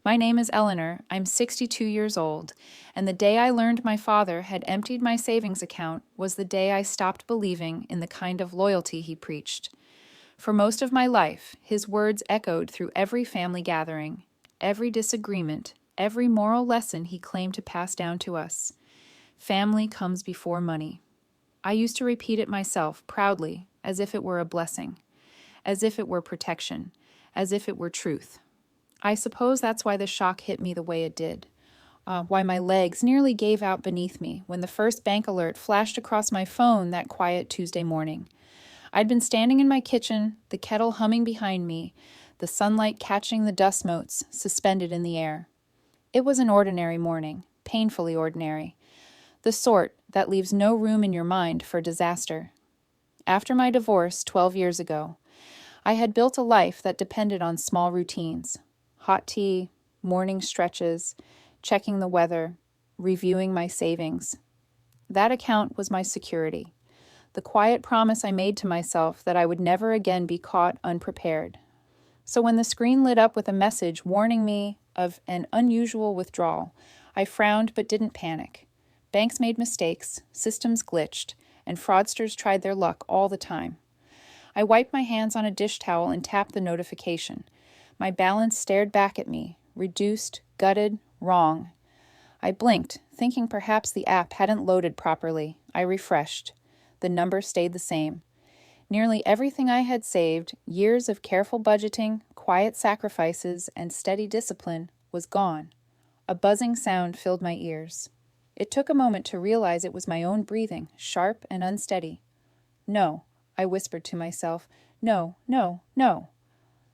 My name is Eleanor. I'm 62 years old, and the day I learned my father had emptied my savings account was the day I stopped believing in the kind of loyalty he preached. For most of my life, his words echoed through every family gathering, every disagreement, every moral lesson he claimed to pass down to us. Family comes before money. I used to repeat it myself proudly, as if it were a blessing, as if it were protection, as if it were truth. I suppose that's why the shock hit me the way it did. Why my legs nearly gave out beneath me when the first bank alert flashed across my phone that quiet Tuesday morning. I'd been standing in my kitchen, the kettle humming behind me, the sunlight catching the dust motes suspended in the air. It was an ordinary morning, painfully ordinary, the sort that leaves no room in your mind for disaster. After my divorce 12 years ago, I had built a life that depended on small routines: hot tea, morning stretches, checking the weather, reviewing my savings. That account was my security, the quiet promise I made to myself that I would never again be caught unprepared. So when the screen lit up with a message warning me of an unusual withdrawal, I frowned but didn't panic. Banks made mistakes, systems glitched, and fraudsters tried their luck all the time. I wiped my hands on a dish towel and tapped the notification. My balance stared back at me, reduced, gutted, wrong. I blinked, thinking perhaps the app hadn't loaded properly. I refreshed. The number stayed the same. Nearly everything I had saved, years of careful budgeting, quiet sacrifices, and steady discipline, was gone. A buzzing sound filled my ears. It took a moment to realize it was my own breathing, sharp and unsteady. No, I whispered to myself. No, no, no.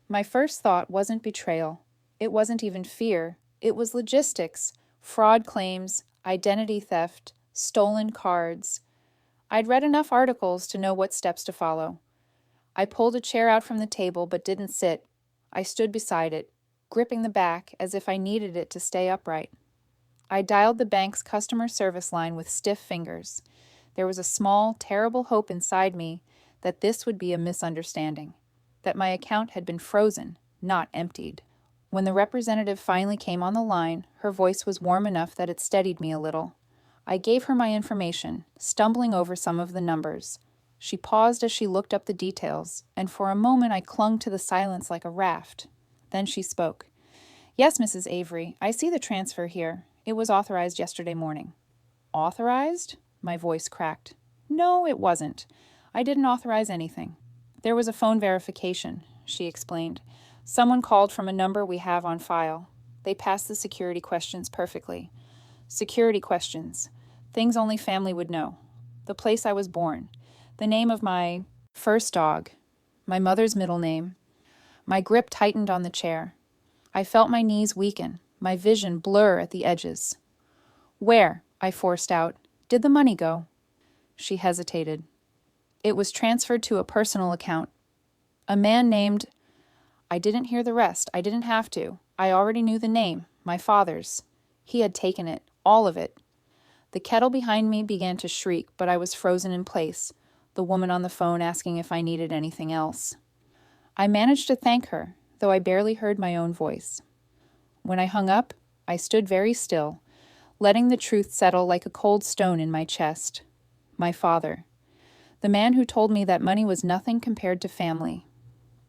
My first thought wasn't betrayal. It wasn't even fear. It was logistics, fraud claims, identity theft, stolen cards. I'd read enough articles to know what steps to follow. I pulled a chair out from the table but didn't sit. I stood beside it, gripping the back as if I needed it to stay upright. I dialed the bank's customer service line with stiff fingers. There was a small, terrible hope inside me that this would be a misunderstanding, that my account had been frozen, not emptied. When the representative finally came on the line, her voice was warm enough that it steadied me a little. I gave her my information, stumbling over some of the numbers. She paused as she looked up the details, and for a moment I clung to the silence like a raft. Then she spoke. "Yes, Mrs. Avery, I see the transfer here. It was authorized yesterday morning." "Authorized?" My voice cracked. "No, it wasn't. I didn't authorize anything. There was a phone verification," she explained. "Someone called from a number we have on file. They passed the security questions perfectly. Security questions. Things only family would know. The place I was born. The name of my first dog. My mother's middle name." My grip tightened on the chair. I felt my knees weaken, my vision blur at the edges. "Where," I forced out, "did the money go?" She hesitated. "It was transferred to a personal account. A man named—" I didn't hear the rest. I didn't have to. I already knew the name, my father's. He had taken it, all of it. The kettle behind me began to shriek, but I was frozen in place, the woman on the phone asking if I needed anything else. I managed to thank her, though I barely heard my own voice. When I hung up, I stood very still, letting the truth settle like a cold stone in my chest. My father. The man who told me that money was nothing compared to family.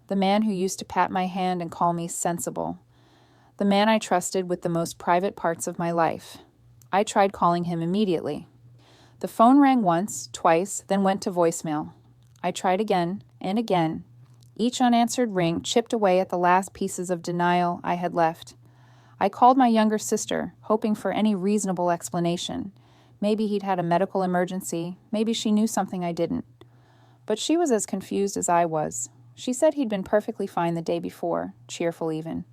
The man who used to pat my hand and call me sensible. The man I trusted with the most private parts of my life. I tried calling him immediately. The phone rang once, twice, then went to voicemail. I tried again and again. Each unanswered ring chipped away at the last pieces of denial I had left. I called my younger sister, hoping for any reasonable explanation. Maybe he'd had a medical emergency. Maybe she knew something I didn't. But she was as confused as I was. She said he'd been perfectly fine the day before, cheerful even.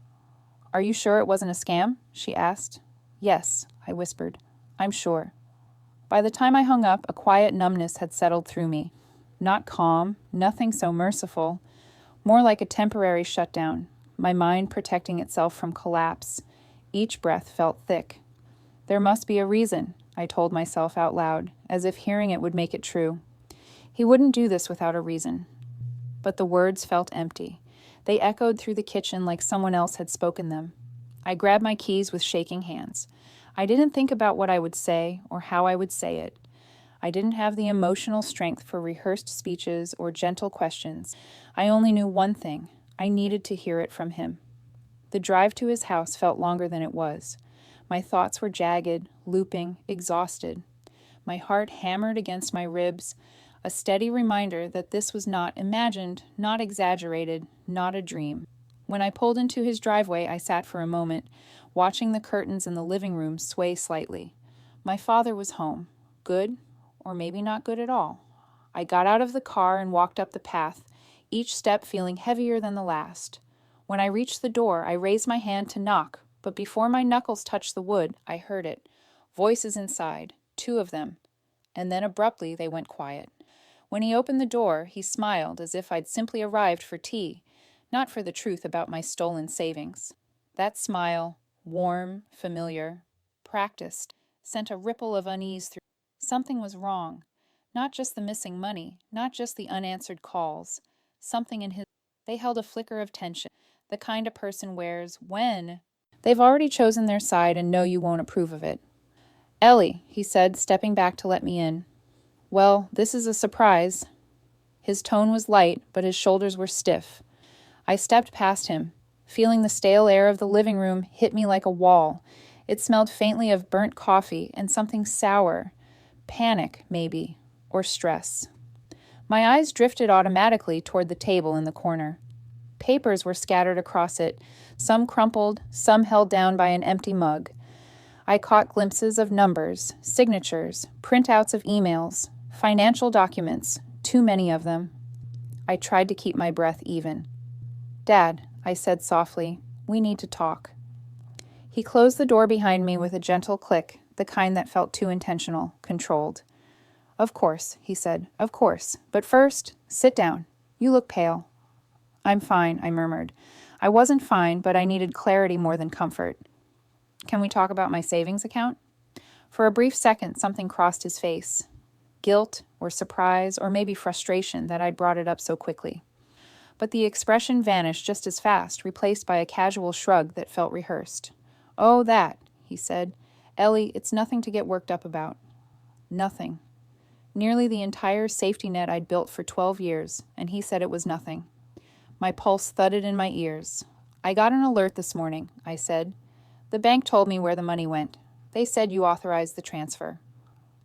"Are you sure it wasn't a scam?" she asked. "Yes," I whispered. "I'm sure." By the time I hung up, a quiet numbness had settled through me. Not calm, nothing so merciful. More like a temporary shutdown, my mind protecting itself from collapse. Each breath felt thick. There must be a reason, I told myself out loud, as if hearing it would make it true. He wouldn't do this without a reason. But the words felt empty. They echoed through the kitchen like someone else had spoken them. I grabbed my keys with shaking hands. I didn't think about what I would say or how I would say it. I didn't have the emotional strength for rehearsed speeches or gentle questions. I only knew one thing. I needed to hear it from him. The drive to his house felt longer than it was. My thoughts were jagged, looping, exhausted. My heart hammered against my ribs, a steady reminder that this was not imagined, not exaggerated, not a dream. When I pulled into his driveway, I sat for a moment, watching the curtains in the living room sway slightly. My father was home. Good, or maybe not good at all. I got out of the car and walked up the path, each step feeling heavier than the last. When I reached the door, I raised my hand to knock, but before my knuckles touched the wood, I heard it. Voices inside, 2 of them, and then abruptly they went quiet. When he opened the door, he smiled as if I'd simply arrived for tea, not for the truth about my stolen savings. That smile, warm, familiar, practiced, sent a ripple of unease through. Something was wrong. Not just the missing money, not just the unanswered calls. Something in his... They held a flicker of tension, the kind a person wears when they've already chosen their side and know you won't approve of it. "Ellie," he said, stepping back to let me in. "Well, this is a surprise." His tone was light, but his shoulders were stiff. I stepped past him, feeling the stale air of the living room hit me like a wall. It smelled faintly of burnt coffee and something sour. Panic, maybe, or stress. My eyes drifted automatically toward the table in the corner. Papers were scattered across it, some crumpled, some held down by an empty mug. I caught glimpses of numbers, signatures, printouts of emails, financial documents, too many of them. I tried to keep my breath even. "Dad," I said softly, "we need to talk." He closed the door behind me with a gentle click, the kind that felt too intentional, controlled. "Of course," he said, "of course. But first, sit down. You look pale." "I'm fine," I murmured. I wasn't fine, but I needed clarity more than comfort. "Can we talk about my savings account?" For a brief second, something crossed his face. Guilt, or surprise, or maybe frustration that I'd brought it up so quickly. But the expression vanished just as fast, replaced by a casual shrug that felt rehearsed. "Oh, that," he said. "Ellie, it's nothing to get worked up about." Nothing. Nearly the entire safety net I'd built for 12 years, and he said it was nothing. My pulse thudded in my ears. "I got an alert this morning," I said. "The bank told me where the money went. They said you authorized the transfer."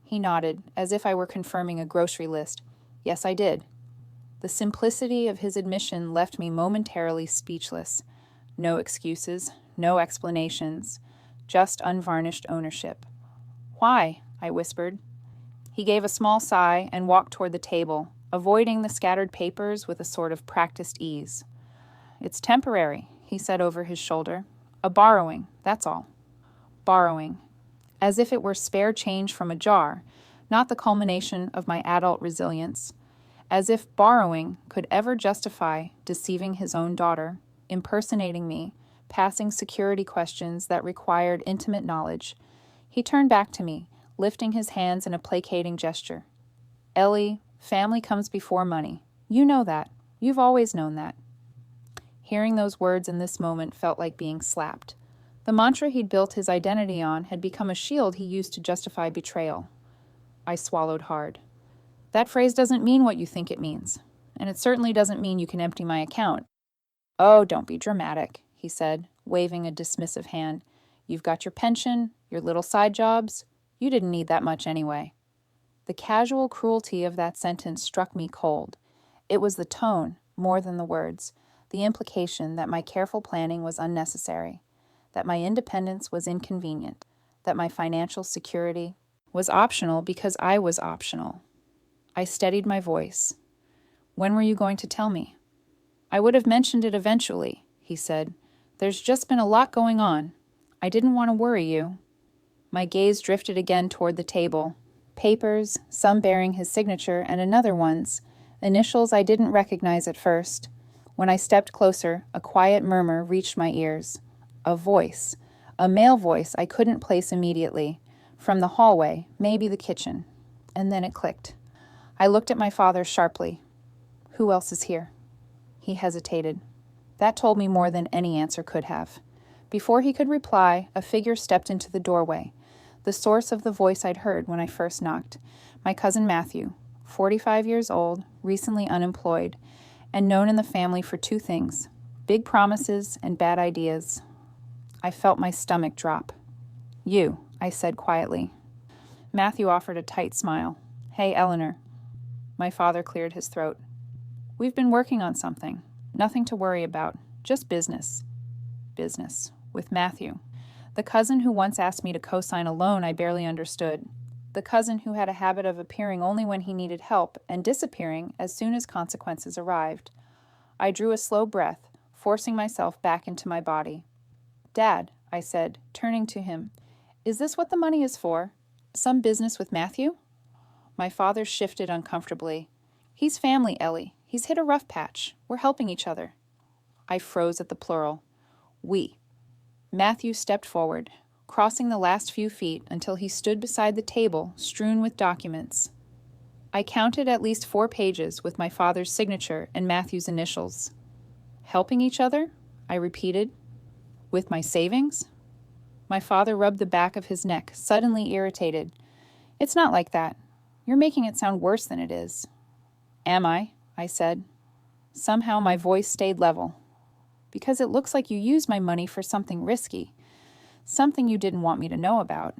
He nodded, as if I were confirming a grocery list. "Yes, I did." The simplicity of his admission left me momentarily speechless. No excuses, no explanations, just unvarnished ownership. "Why?" I whispered. He gave a small sigh and walked toward the table, avoiding the scattered papers with a sort of practiced ease. "It's temporary," he said over his shoulder. "A borrowing, that's all." Borrowing. As if it were spare change from a jar, not the culmination of my adult resilience. As if borrowing could ever justify deceiving his own daughter, impersonating me, passing security questions that required intimate knowledge. He turned back to me, lifting his hands in a placating gesture. "Ellie, family comes before money. You know that. You've always known that." Hearing those words in this moment felt like being slapped. The mantra he'd built his identity on had become a shield he used to justify betrayal. I swallowed hard. "That phrase doesn't mean what you think it means, and it certainly doesn't mean you can empty my account." "Oh, don't be dramatic," he said, waving a dismissive hand. "You've got your pension, your little side jobs. You didn't need that much anyway." The casual cruelty of that sentence struck me cold. It was the tone, more than the words, the implication that my careful planning was unnecessary, that my independence was inconvenient, that my financial security was optional because I was optional. I steadied my voice. "When were you going to tell me?" "I would have mentioned it eventually," he said. "There's just been a lot going on. I didn't want to worry you." My gaze drifted again toward the table. Papers, some bearing his signature and another one's, initials I didn't recognize at first. When I stepped closer, a quiet murmur reached my ears. A voice, a male voice I couldn't place immediately. From the hallway, maybe the kitchen. And then it clicked. I looked at my father sharply. "Who else is here?" He hesitated. That told me more than any answer could have. Before he could reply, a figure stepped into the doorway, the source of the voice I'd heard when I first knocked. My cousin Matthew, 45 years old, recently unemployed, and known in the family for two things: big promises and bad ideas. I felt my stomach drop. "You," I said quietly. Matthew offered a tight smile. "Hey, Eleanor." My father cleared his throat. "We've been working on something. Nothing to worry about. Just business." Business. With Matthew. The cousin who once asked me to co-sign a loan I barely understood. The cousin who had a habit of appearing only when he needed help and disappearing as soon as consequences arrived. I drew a slow breath, forcing myself back into my body. "Dad," I said, turning to him, "is this what the money is for? Some business with Matthew?" My father shifted uncomfortably. "He's family, Ellie. He's hit a rough patch. We're helping each other." I froze at the plural. We. Matthew stepped forward, crossing the last few feet until he stood beside the table strewn with documents. I counted at least 4 pages with my father's signature and Matthew's initials. "Helping each other?" I repeated. "With my savings?" My father rubbed the back of his neck, suddenly irritated. "It's not like that. You're making it sound worse than it is." "Am I?" I said. Somehow my voice stayed level. "Because it looks like you used my money for something risky. Something you didn't want me to know about."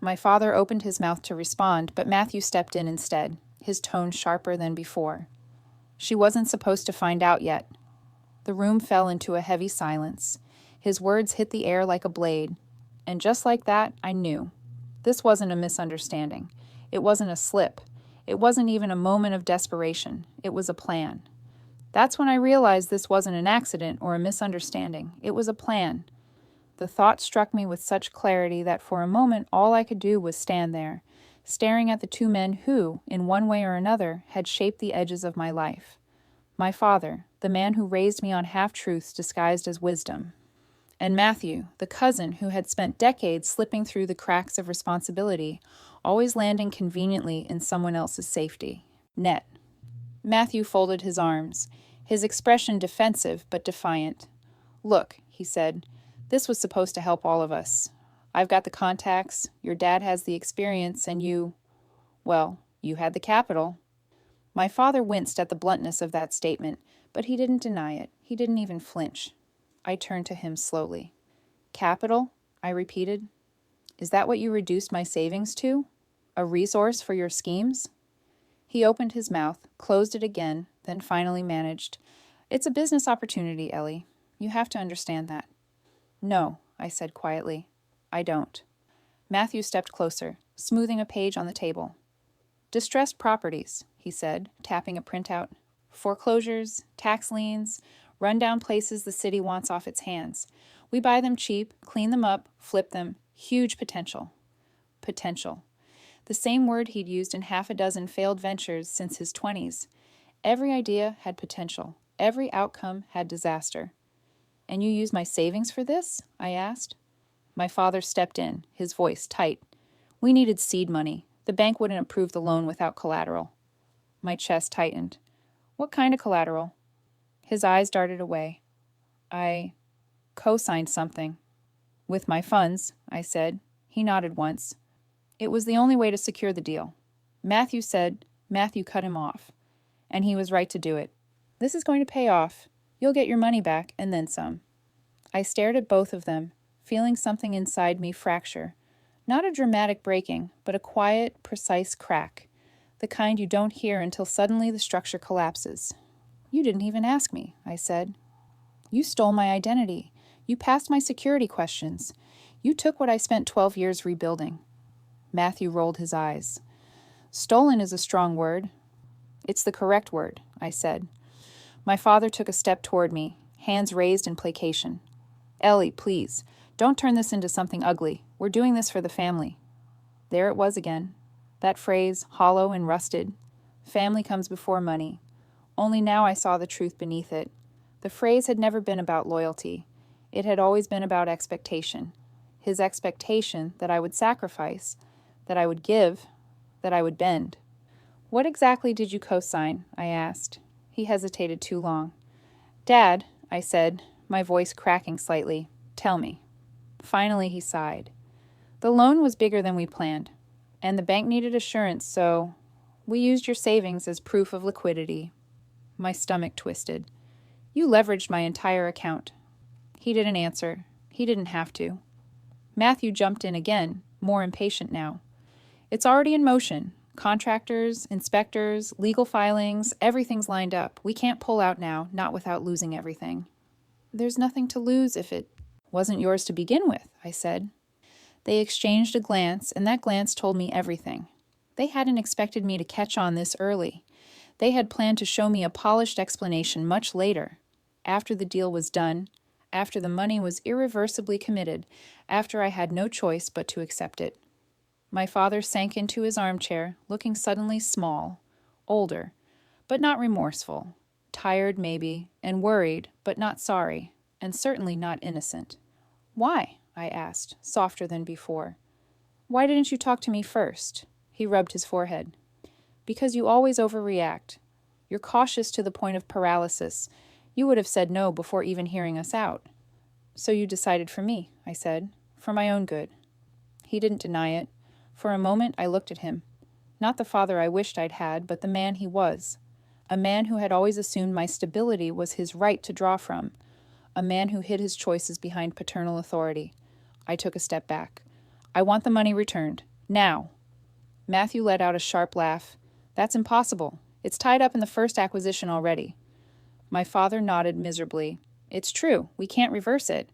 My father opened his mouth to respond, but Matthew stepped in instead, his tone sharper than before. "She wasn't supposed to find out yet." The room fell into a heavy silence. His words hit the air like a blade. And just like that, I knew. This wasn't a misunderstanding. It wasn't a slip. It wasn't even a moment of desperation. It was a plan. That's when I realized this wasn't an accident or a misunderstanding. It was a plan. The thought struck me with such clarity that for a moment all I could do was stand there, staring at the two men who, in one way or another, had shaped the edges of my life. My father, the man who raised me on half-truths disguised as wisdom. And Matthew, the cousin who had spent decades slipping through the cracks of responsibility, always landing conveniently in someone else's safety net. Matthew folded his arms, his expression defensive but defiant. "Look," he said, "this was supposed to help all of us. I've got the contacts, your dad has the experience, and you had the capital." My father winced at the bluntness of that statement, but he didn't deny it. He didn't even flinch. I turned to him slowly. "Capital?" I repeated. "Is that what you reduced my savings to? A resource for your schemes?" He opened his mouth, closed it again, then finally managed, "It's a business opportunity, Ellie. You have to understand that." "No," I said quietly. "I don't." Matthew stepped closer, smoothing a page on the table. "Distressed properties," he said, tapping a printout. "Foreclosures, tax liens, run-down places the city wants off its hands. We buy them cheap, clean them up, flip them. Huge potential." Potential. The same word he'd used in half a dozen failed ventures since his 20s. Every idea had potential. Every outcome had disaster. "And you use my savings for this?" I asked. My father stepped in, his voice tight. "We needed seed money. The bank wouldn't approve the loan without collateral." My chest tightened. "What kind of collateral?" His eyes darted away. "I co-signed something." "With my funds," I said. He nodded once. "It was the only way to secure the deal." Matthew cut him off. And he was right to do it. "This is going to pay off. You'll get your money back, and then some." I stared at both of them, feeling something inside me fracture. Not a dramatic breaking, but a quiet, precise crack. The kind you don't hear until suddenly the structure collapses. "You didn't even ask me," I said. "You stole my identity. You passed my security questions. You took what I spent 12 years rebuilding." Matthew rolled his eyes. "Stolen is a strong word." "It's the correct word," I said. My father took a step toward me, hands raised in placation. "Ellie, please, don't turn this into something ugly. We're doing this for the family." There it was again. That phrase, hollow and rusted. Family comes before money. Only now I saw the truth beneath it. The phrase had never been about loyalty. It had always been about expectation. His expectation that I would sacrifice, that I would give, that I would bend. "What exactly did you co-sign?" I asked. He hesitated too long. "Dad," I said, my voice cracking slightly, Tell me. Finally, he sighed. The loan was bigger than we planned, and the bank needed assurance, so we used your savings as proof of liquidity. My stomach twisted. You leveraged my entire account. He didn't answer. He didn't have to. Matthew jumped in again, more impatient now. It's already in motion. Contractors, inspectors, legal filings, everything's lined up. We can't pull out now, not without losing everything. There's nothing to lose if it wasn't yours to begin with, I said. They exchanged a glance, and that glance told me everything. They hadn't expected me to catch on this early. They had planned to show me a polished explanation much later, after the deal was done, after the money was irreversibly committed, after I had no choice but to accept it. My father sank into his armchair, looking suddenly small, older, but not remorseful, tired maybe, and worried, but not sorry, and certainly not innocent. Why? I asked, softer than before. Why didn't you talk to me first? He rubbed his forehead. Because you always overreact. You're cautious to the point of paralysis. You would have said no before even hearing us out. So you decided for me, I said, for my own good. He didn't deny it. For a moment I looked at him. Not the father I wished I'd had, but the man he was. A man who had always assumed my stability was his right to draw from. A man who hid his choices behind paternal authority. I took a step back. I want the money returned. Now. Matthew let out a sharp laugh. That's impossible. It's tied up in the first acquisition already. My father nodded miserably. It's true. We can't reverse it.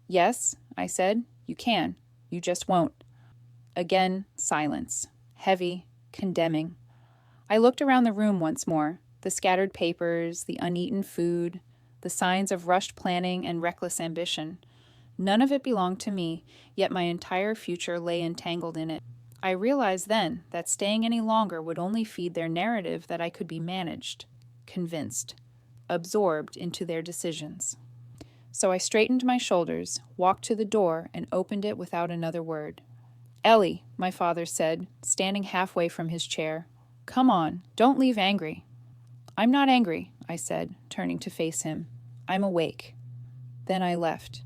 Yes, I said. You can. You just won't. Again, silence. Heavy, condemning. I looked around the room once more. The scattered papers, the uneaten food, the signs of rushed planning and reckless ambition. None of it belonged to me, yet my entire future lay entangled in it. I realized then that staying any longer would only feed their narrative that I could be managed, convinced, absorbed into their decisions. So I straightened my shoulders, walked to the door, and opened it without another word. Ellie, my father said, standing halfway from his chair. Come on, don't leave angry. I'm not angry, I said, turning to face him. I'm awake. Then I left.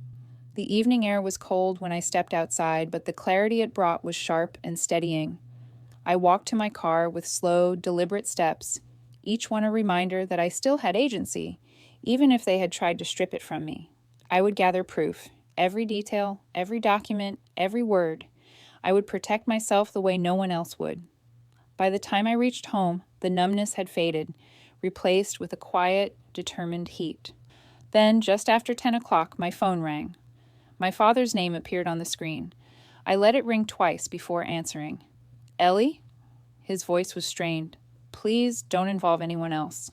The evening air was cold when I stepped outside, but the clarity it brought was sharp and steadying. I walked to my car with slow, deliberate steps, each one a reminder that I still had agency, even if they had tried to strip it from me. I would gather proof, every detail, every document, every word. I would protect myself the way no one else would. By the time I reached home, the numbness had faded, replaced with a quiet, determined heat. Then, just after 10 o'clock, my phone rang. My father's name appeared on the screen. I let it ring twice before answering. Ellie? His voice was strained. Please don't involve anyone else.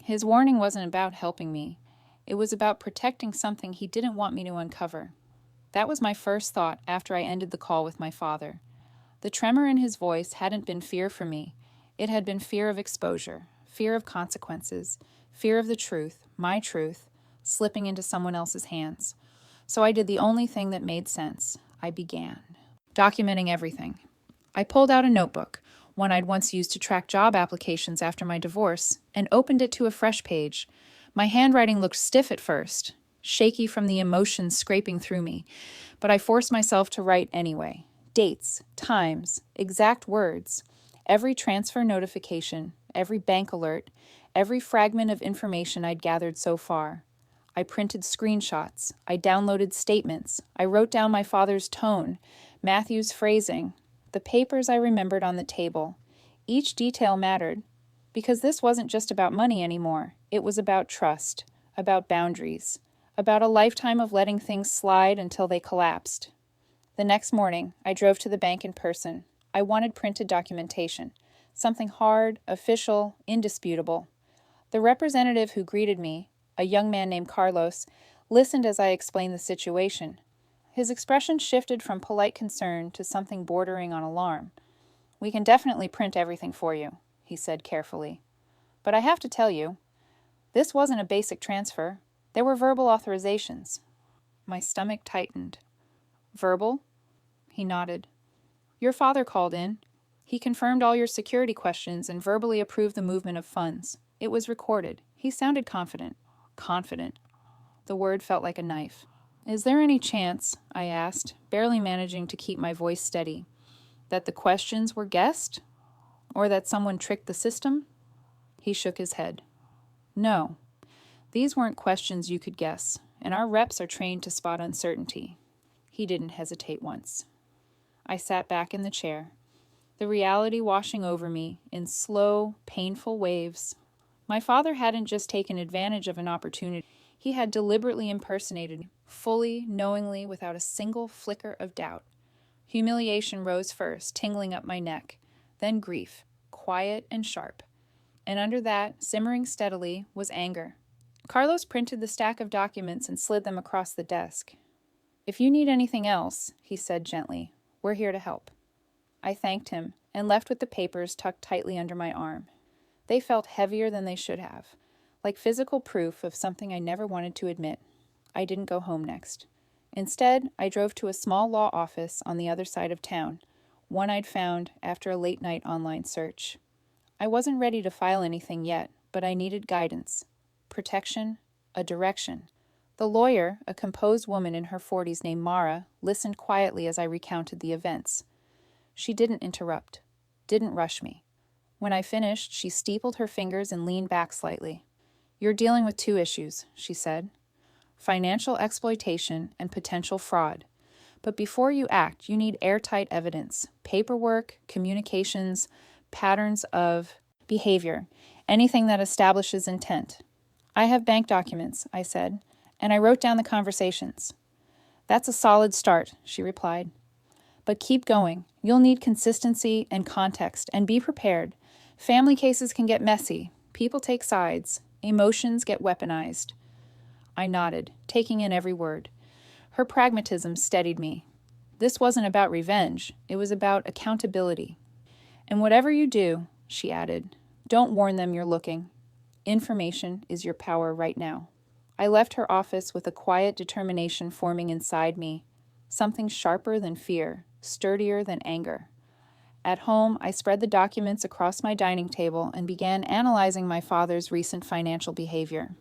His warning wasn't about helping me. It was about protecting something he didn't want me to uncover. That was my first thought after I ended the call with my father. The tremor in his voice hadn't been fear for me. It had been fear of exposure, fear of consequences, fear of the truth, my truth, slipping into someone else's hands. So I did the only thing that made sense. I began documenting everything. I pulled out a notebook, one I'd once used to track job applications after my divorce, and opened it to a fresh page. My handwriting looked stiff at first, shaky from the emotions scraping through me, but I forced myself to write anyway. Dates, times, exact words, every transfer notification, every bank alert, every fragment of information I'd gathered so far. I printed screenshots. I downloaded statements. I wrote down my father's tone, Matthew's phrasing, the papers I remembered on the table. Each detail mattered, because this wasn't just about money anymore. It was about trust, about boundaries, about a lifetime of letting things slide until they collapsed. The next morning, I drove to the bank in person. I wanted printed documentation, something hard, official, indisputable. The representative who greeted me, a young man named Carlos, listened as I explained the situation. His expression shifted from polite concern to something bordering on alarm. We can definitely print everything for you, he said carefully. But I have to tell you, this wasn't a basic transfer. There were verbal authorizations. My stomach tightened. Verbal? He nodded. Your father called in. He confirmed all your security questions and verbally approved the movement of funds. It was recorded. He sounded confident. Confident. The word felt like a knife. Is there any chance, I asked, barely managing to keep my voice steady, that the questions were guessed? Or that someone tricked the system? He shook his head. No. These weren't questions you could guess, and our reps are trained to spot uncertainty. He didn't hesitate once. I sat back in the chair, the reality washing over me in slow, painful waves. My father hadn't just taken advantage of an opportunity. He had deliberately impersonated me, fully, knowingly, without a single flicker of doubt. Humiliation rose first, tingling up my neck, then grief, quiet and sharp. And under that, simmering steadily, was anger. Carlos printed the stack of documents and slid them across the desk. If you need anything else, he said gently, we're here to help. I thanked him and left with the papers tucked tightly under my arm. They felt heavier than they should have, like physical proof of something I never wanted to admit. I didn't go home next. Instead, I drove to a small law office on the other side of town, one I'd found after a late-night online search. I wasn't ready to file anything yet, but I needed guidance, protection, a direction. The lawyer, a composed woman in her 40s named Mara, listened quietly as I recounted the events. She didn't interrupt, didn't rush me. When I finished, she steepled her fingers and leaned back slightly. You're dealing with 2 issues, she said. Financial exploitation and potential fraud. But before you act, you need airtight evidence, paperwork, communications, patterns of behavior, anything that establishes intent. I have bank documents, I said, and I wrote down the conversations. That's a solid start, she replied. But keep going. You'll need consistency and context, and be prepared. Family cases can get messy. People take sides. Emotions get weaponized. I nodded, taking in every word. Her pragmatism steadied me. This wasn't about revenge. It was about accountability. And whatever you do, she added, don't warn them you're looking. Information is your power right now. I left her office with a quiet determination forming inside me, something sharper than fear, sturdier than anger. At home, I spread the documents across my dining table and began analyzing my father's recent financial behavior.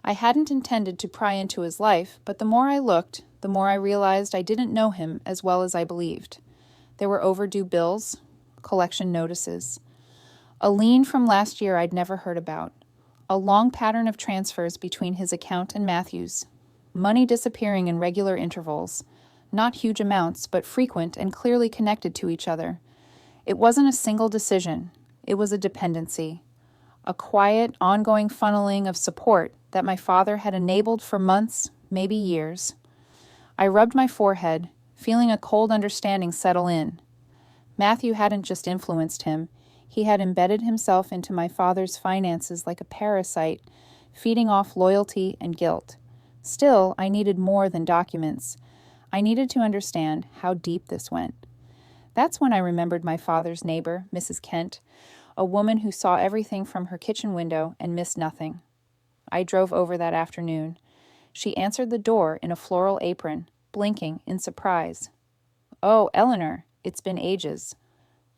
I hadn't intended to pry into his life, but the more I looked, the more I realized I didn't know him as well as I believed. There were overdue bills, collection notices, a lien from last year I'd never heard about, a long pattern of transfers between his account and Matthew's, money disappearing in regular intervals, not huge amounts, but frequent and clearly connected to each other. It wasn't a single decision. It was a dependency, a quiet, ongoing funneling of support that my father had enabled for months, maybe years. I rubbed my forehead, feeling a cold understanding settle in. Matthew hadn't just influenced him. He had embedded himself into my father's finances like a parasite, feeding off loyalty and guilt. Still, I needed more than documents. I needed to understand how deep this went. That's when I remembered my father's neighbor, Mrs. Kent, a woman who saw everything from her kitchen window and missed nothing. I drove over that afternoon. She answered the door in a floral apron, blinking in surprise. Oh, Eleanor, it's been ages.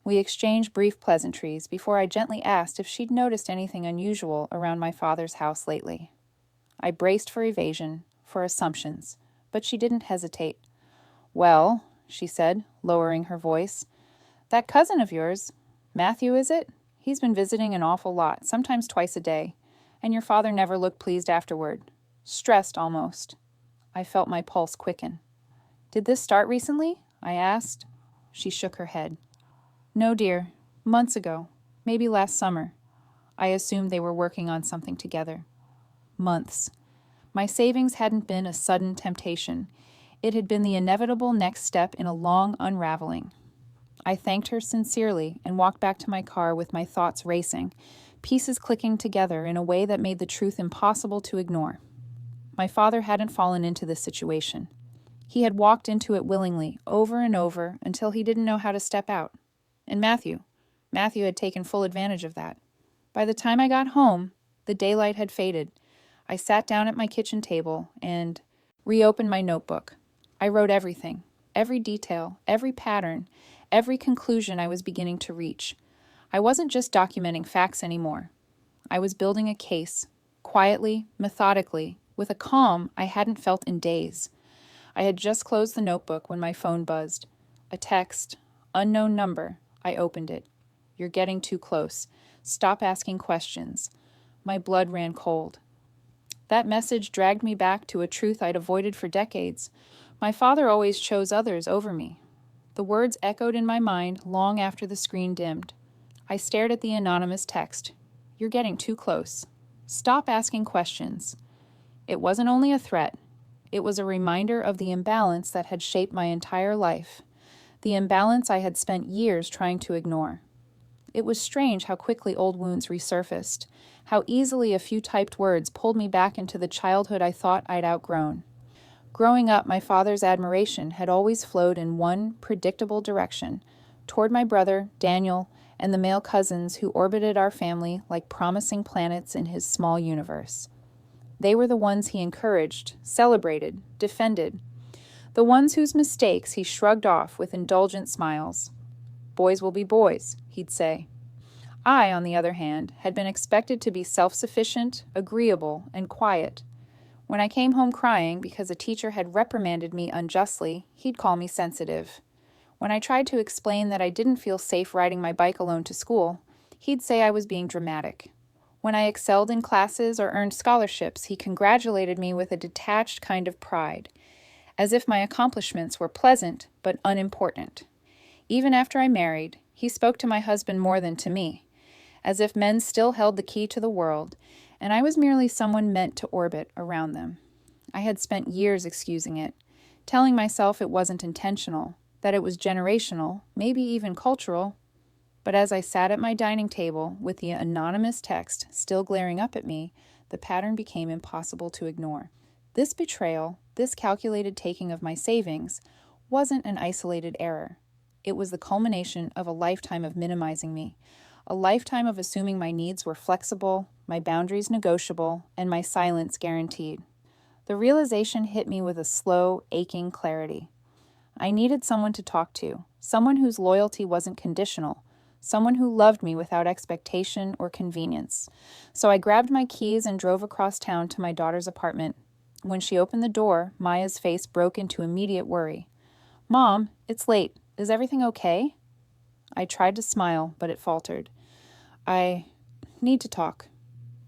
We exchanged brief pleasantries before I gently asked if she'd noticed anything unusual around my father's house lately. I braced for evasion, for assumptions, but she didn't hesitate. Well, she said, lowering her voice, that cousin of yours, Matthew, is it? He's been visiting an awful lot, sometimes twice a day, and your father never looked pleased afterward. Stressed, almost. I felt my pulse quicken. Did this start recently? I asked. She shook her head. No, dear. Months ago. Maybe last summer. I assumed they were working on something together. Months. My savings hadn't been a sudden temptation. It had been the inevitable next step in a long unraveling. I thanked her sincerely and walked back to my car with my thoughts racing, pieces clicking together in a way that made the truth impossible to ignore. My father hadn't fallen into this situation. He had walked into it willingly, over and over, until he didn't know how to step out. And Matthew had taken full advantage of that. By the time I got home, the daylight had faded. I sat down at my kitchen table and reopened my notebook. I wrote everything, every detail, every pattern, every conclusion I was beginning to reach. I wasn't just documenting facts anymore. I was building a case, quietly, methodically, with a calm I hadn't felt in days. I had just closed the notebook when my phone buzzed. A text, unknown number. I opened it. You're getting too close. Stop asking questions. My blood ran cold. That message dragged me back to a truth I'd avoided for decades. My father always chose others over me. The words echoed in my mind long after the screen dimmed. I stared at the anonymous text. You're getting too close. Stop asking questions. It wasn't only a threat. It was a reminder of the imbalance that had shaped my entire life, the imbalance I had spent years trying to ignore. It was strange how quickly old wounds resurfaced, how easily a few typed words pulled me back into the childhood I thought I'd outgrown. Growing up, my father's admiration had always flowed in one predictable direction, toward my brother, Daniel, and the male cousins who orbited our family like promising planets in his small universe. They were the ones he encouraged, celebrated, defended, the ones whose mistakes he shrugged off with indulgent smiles. Boys will be boys, he'd say. I, on the other hand, had been expected to be self-sufficient, agreeable, and quiet. When I came home crying because a teacher had reprimanded me unjustly, he'd call me sensitive. When I tried to explain that I didn't feel safe riding my bike alone to school, he'd say I was being dramatic. When I excelled in classes or earned scholarships, he congratulated me with a detached kind of pride, as if my accomplishments were pleasant but unimportant. Even after I married, he spoke to my husband more than to me, as if men still held the key to the world, and I was merely someone meant to orbit around them. I had spent years excusing it, telling myself it wasn't intentional, that it was generational, maybe even cultural. But as I sat at my dining table with the anonymous text still glaring up at me, the pattern became impossible to ignore. This betrayal, this calculated taking of my savings, wasn't an isolated error. It was the culmination of a lifetime of minimizing me, a lifetime of assuming my needs were flexible, my boundaries negotiable, and my silence guaranteed. The realization hit me with a slow, aching clarity. I needed someone to talk to, someone whose loyalty wasn't conditional, someone who loved me without expectation or convenience. So I grabbed my keys and drove across town to my daughter's apartment. When she opened the door, Maya's face broke into immediate worry. "Mom, it's late. Is everything okay?" I tried to smile, but it faltered. "I need to talk."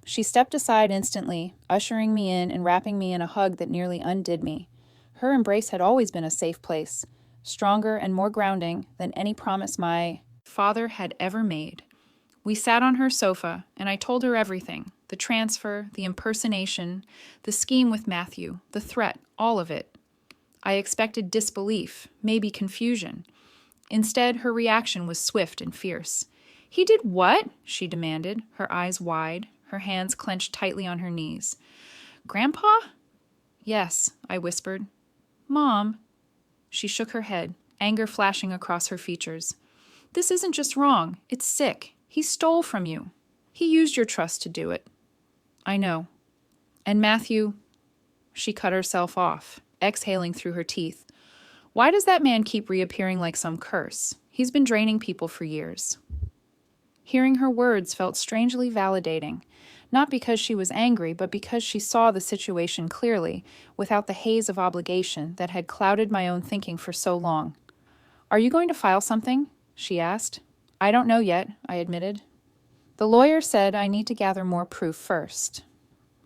She stepped aside instantly, ushering me in and wrapping me in a hug that nearly undid me. Her embrace had always been a safe place, stronger and more grounding than any promise my father had ever made. We sat on her sofa, and I told her everything, the transfer, the impersonation, the scheme with Matthew, the threat, all of it. I expected disbelief, maybe confusion. Instead, her reaction was swift and fierce. "He did what?" she demanded, her eyes wide, her hands clenched tightly on her knees. "Grandpa?" "Yes," I whispered. "Mom." She shook her head, anger flashing across her features. "This isn't just wrong. It's sick. He stole from you. He used your trust to do it." "I know. And Matthew..." She cut herself off, exhaling through her teeth. "Why does that man keep reappearing like some curse? He's been draining people for years." Hearing her words felt strangely validating, not because she was angry, but because she saw the situation clearly, without the haze of obligation that had clouded my own thinking for so long. "Are you going to file something?" she asked. "I don't know yet," I admitted. "The lawyer said I need to gather more proof first."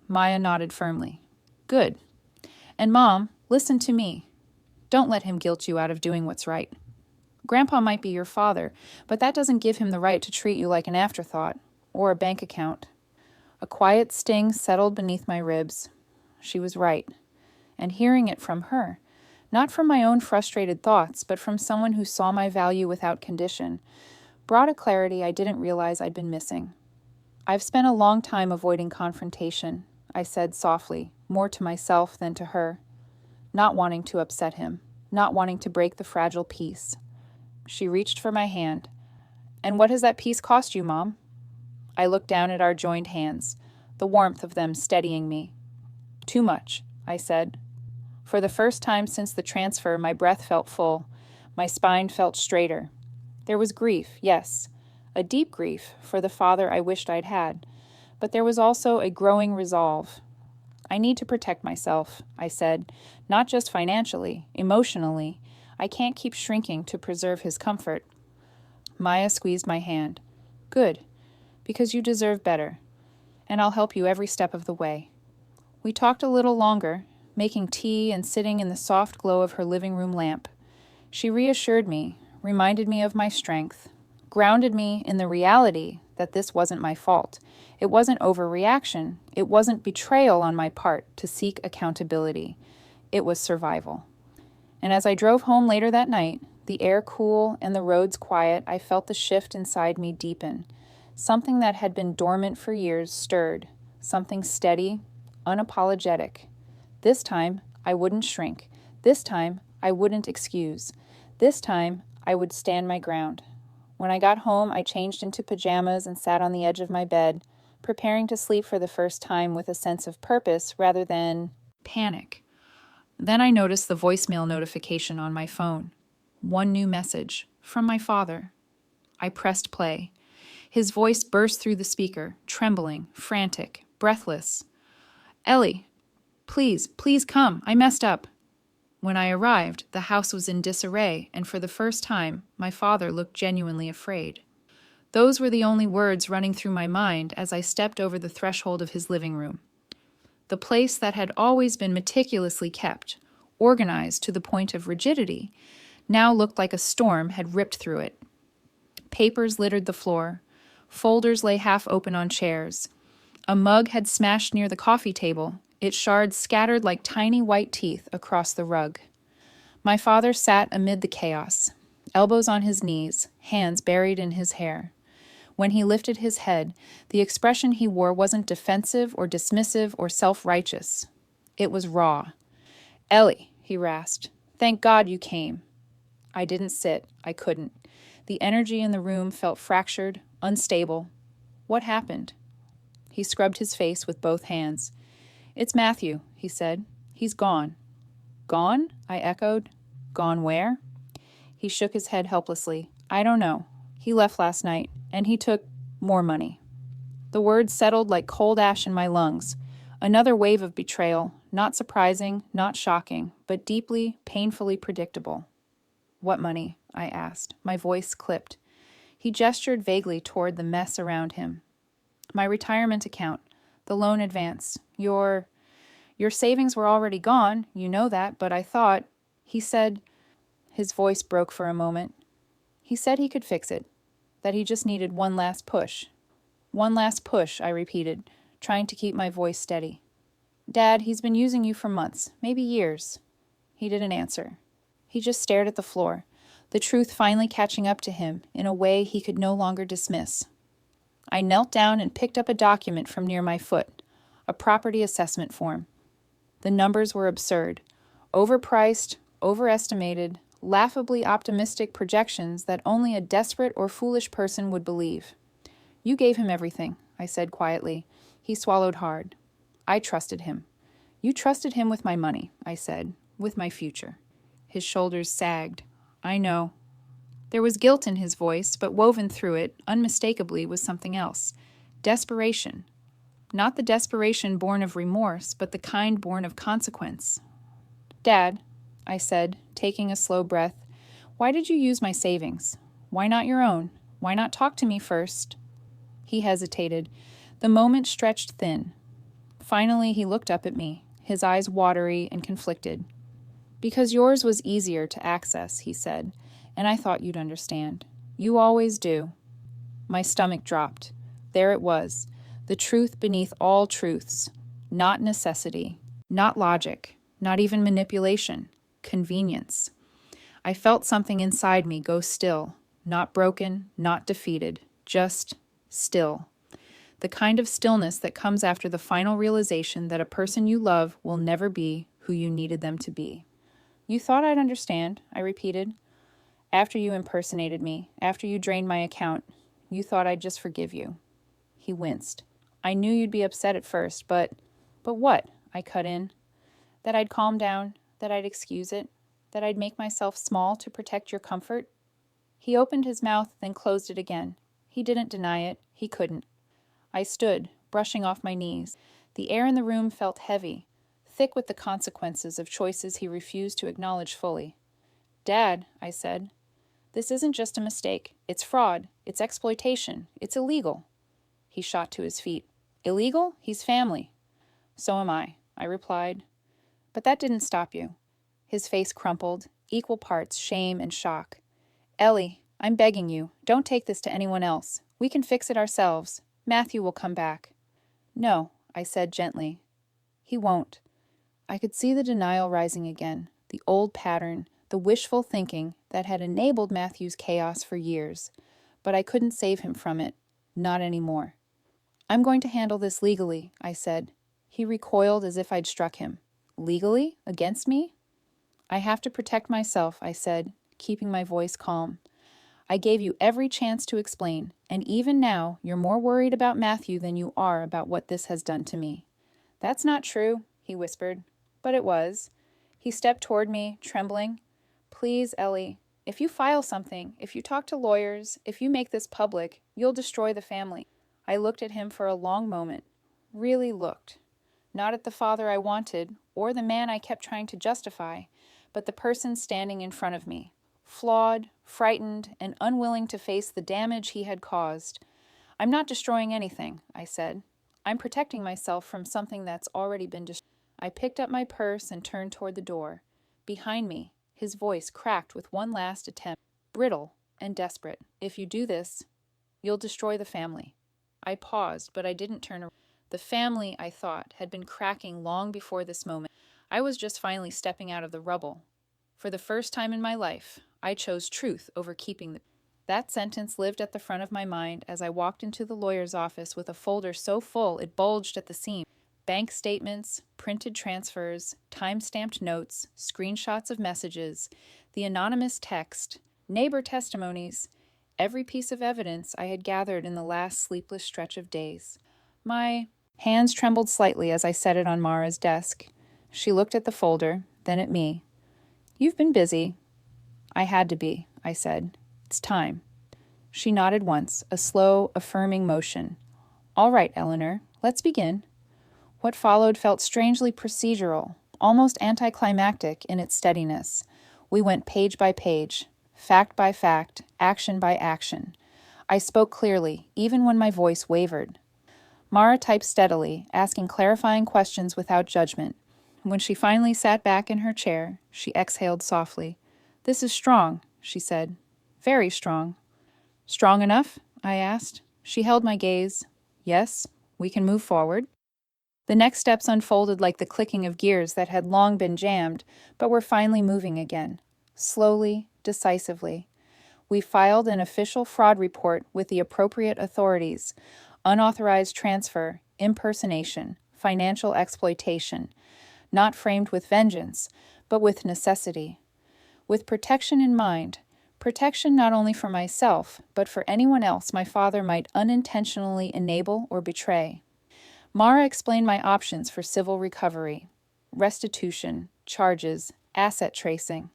Maya nodded firmly. "Good. And Mom, listen to me. Don't let him guilt you out of doing what's right. Grandpa might be your father, but that doesn't give him the right to treat you like an afterthought, or a bank account." A quiet sting settled beneath my ribs. She was right. And hearing it from her, not from my own frustrated thoughts, but from someone who saw my value without condition, brought a clarity I didn't realize I'd been missing. "I've spent a long time avoiding confrontation," I said softly, more to myself than to her, not wanting to upset him, not wanting to break the fragile peace. She reached for my hand. "And what has that peace cost you, Mom?" I looked down at our joined hands, the warmth of them steadying me. "Too much," I said. For the first time since the transfer, my breath felt full. My spine felt straighter. There was grief, yes, a deep grief for the father I wished I'd had, but there was also a growing resolve. I need to protect myself, I said, not just financially, emotionally. I can't keep shrinking to preserve his comfort. Maya squeezed my hand. Good, because you deserve better, and I'll help you every step of the way. We talked a little longer, making tea and sitting in the soft glow of her living room lamp. She reassured me, reminded me of my strength, grounded me in the reality that this wasn't my fault. It wasn't overreaction. It wasn't betrayal on my part to seek accountability. It was survival. And as I drove home later that night, the air cool and the roads quiet, I felt the shift inside me deepen. Something that had been dormant for years stirred, something steady, unapologetic. This time, I wouldn't shrink. This time, I wouldn't excuse. This time, I would stand my ground. When I got home, I changed into pajamas and sat on the edge of my bed, preparing to sleep for the first time with a sense of purpose rather than panic. Then I noticed the voicemail notification on my phone. One new message, from my father. I pressed play. His voice burst through the speaker, trembling, frantic, breathless. Ellie, please come. I messed up. When I arrived, the house was in disarray, and for the first time, my father looked genuinely afraid. Those were the only words running through my mind as I stepped over the threshold of his living room. The place that had always been meticulously kept, organized to the point of rigidity, now looked like a storm had ripped through it. Papers littered the floor. Folders lay half open on chairs. A mug had smashed near the coffee table, its shards scattered like tiny white teeth across the rug. My father sat amid the chaos, elbows on his knees, hands buried in his hair. When he lifted his head, the expression he wore wasn't defensive or dismissive or self-righteous. It was raw. Ellie, he rasped, thank God you came. I didn't sit. I couldn't. The energy in the room felt fractured, unstable. What happened? He scrubbed his face with both hands. It's Matthew, he said. He's gone. Gone? I echoed. Gone where? He shook his head helplessly. I don't know. He left last night, and he took more money. The words settled like cold ash in my lungs. Another wave of betrayal, not surprising, not shocking, but deeply, painfully predictable. What money? I asked. My voice clipped. He gestured vaguely toward the mess around him. My retirement account, the loan advance, your savings were already gone, you know that, but I thought, he said, his voice broke for a moment. He said he could fix it, that he just needed one last push. One last push, I repeated, trying to keep my voice steady. Dad, he's been using you for months, maybe years. He didn't answer. He just stared at the floor, the truth finally catching up to him in a way he could no longer dismiss. I knelt down and picked up a document from near my foot, a property assessment form. The numbers were absurd, overpriced, overestimated, laughably optimistic projections that only a desperate or foolish person would believe. You gave him everything, I said quietly. He swallowed hard. I trusted him. You trusted him with my money, I said, with my future. His shoulders sagged. I know. There was guilt in his voice, but woven through it, unmistakably, was something else. Desperation. Not the desperation born of remorse, but the kind born of consequence. Dad, I said, taking a slow breath, why did you use my savings? Why not your own? Why not talk to me first? He hesitated. The moment stretched thin. Finally, he looked up at me, his eyes watery and conflicted. Because yours was easier to access, he said, and I thought you'd understand. You always do. My stomach dropped. There it was, the truth beneath all truths. Not necessity, not logic, not even manipulation, convenience. I felt something inside me go still, not broken, not defeated, just still. The kind of stillness that comes after the final realization that a person you love will never be who you needed them to be. You thought I'd understand, I repeated. After you impersonated me, after you drained my account, you thought I'd just forgive you. He winced. I knew you'd be upset at first, but what? I cut in. That I'd calm down, that I'd excuse it, that I'd make myself small to protect your comfort. He opened his mouth, then closed it again. He didn't deny it. He couldn't. I stood, brushing off my knees, The air in the room felt heavy, thick with the consequences of choices he refused to acknowledge fully. "Dad," I said, "this isn't just a mistake. It's fraud. It's exploitation. It's illegal." He shot to his feet. "Illegal? He's family." "So am I replied. "But that didn't stop you." His face crumpled, equal parts shame and shock. "Ellie, I'm begging you, don't take this to anyone else. We can fix it ourselves. Matthew will come back." "No," I said gently. "He won't." I could see the denial rising again, the old pattern, the wishful thinking that had enabled Matthew's chaos for years. But I couldn't save him from it. Not anymore. "I'm going to handle this legally," I said. He recoiled as if I'd struck him. "Legally? Against me?" "I have to protect myself," I said, keeping my voice calm. "I gave you every chance to explain, and even now you're more worried about Matthew than you are about what this has done to me." "That's not true," he whispered. But it was. He stepped toward me, trembling. "Please, Ellie, if you file something, if you talk to lawyers, if you make this public, you'll destroy the family." I looked at him for a long moment. Really looked. Not at the father I wanted, or the man I kept trying to justify, but the person standing in front of me, flawed, frightened, and unwilling to face the damage he had caused. "I'm not destroying anything," I said. "I'm protecting myself from something that's already been destroyed." I picked up my purse and turned toward the door. Behind me, his voice cracked with one last attempt, brittle and desperate. "If you do this, you'll destroy the family." I paused, but I didn't turn around. The family, I thought, had been cracking long before this moment. I was just finally stepping out of the rubble. For the first time in my life, I chose truth over keeping the... That sentence lived at the front of my mind as I walked into the lawyer's office with a folder so full it bulged at the seam. Bank statements, printed transfers, time-stamped notes, screenshots of messages, the anonymous text, neighbor testimonies, every piece of evidence I had gathered in the last sleepless stretch of days. My hands trembled slightly as I set it on Mara's desk. She looked at the folder, then at me. "You've been busy." "I had to be," I said. "It's time." She nodded once, a slow, affirming motion. "All right, Eleanor, let's begin." What followed felt strangely procedural, almost anticlimactic in its steadiness. We went page by page, fact by fact, action by action. I spoke clearly, even when my voice wavered. Mara typed steadily, asking clarifying questions without judgment. When she finally sat back in her chair, she exhaled softly. "This is strong," she said. "Very strong." "Strong enough?" I asked. She held my gaze. "Yes, we can move forward." The next steps unfolded like the clicking of gears that had long been jammed, but were finally moving again. Slowly, decisively. We filed an official fraud report with the appropriate authorities. Unauthorized transfer, impersonation, financial exploitation. Not framed with vengeance, but with necessity. With protection in mind. Protection not only for myself, but for anyone else my father might unintentionally enable or betray. Mara explained my options for civil recovery, restitution, charges, asset tracing.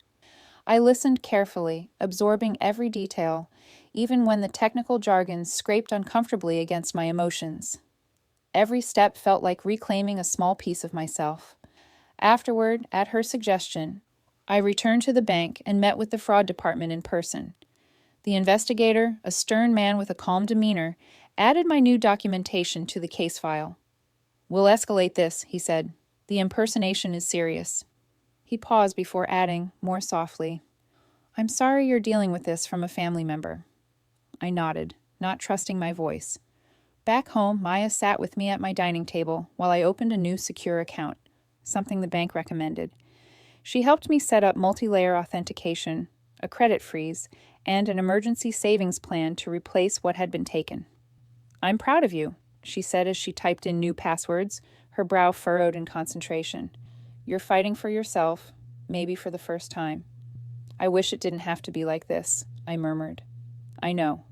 I listened carefully, absorbing every detail, even when the technical jargon scraped uncomfortably against my emotions. Every step felt like reclaiming a small piece of myself. Afterward, at her suggestion, I returned to the bank and met with the fraud department in person. The investigator, a stern man with a calm demeanor, added my new documentation to the case file. "We'll escalate this," he said. "The impersonation is serious." He paused before adding, more softly, "I'm sorry you're dealing with this from a family member." I nodded, not trusting my voice. Back home, Maya sat with me at my dining table while I opened a new secure account, something the bank recommended. She helped me set up multi-layer authentication, a credit freeze, and an emergency savings plan to replace what had been taken. "I'm proud of you," she said as she typed in new passwords, her brow furrowed in concentration. "You're fighting for yourself, maybe for the first time." "I wish it didn't have to be like this," I murmured. "I know."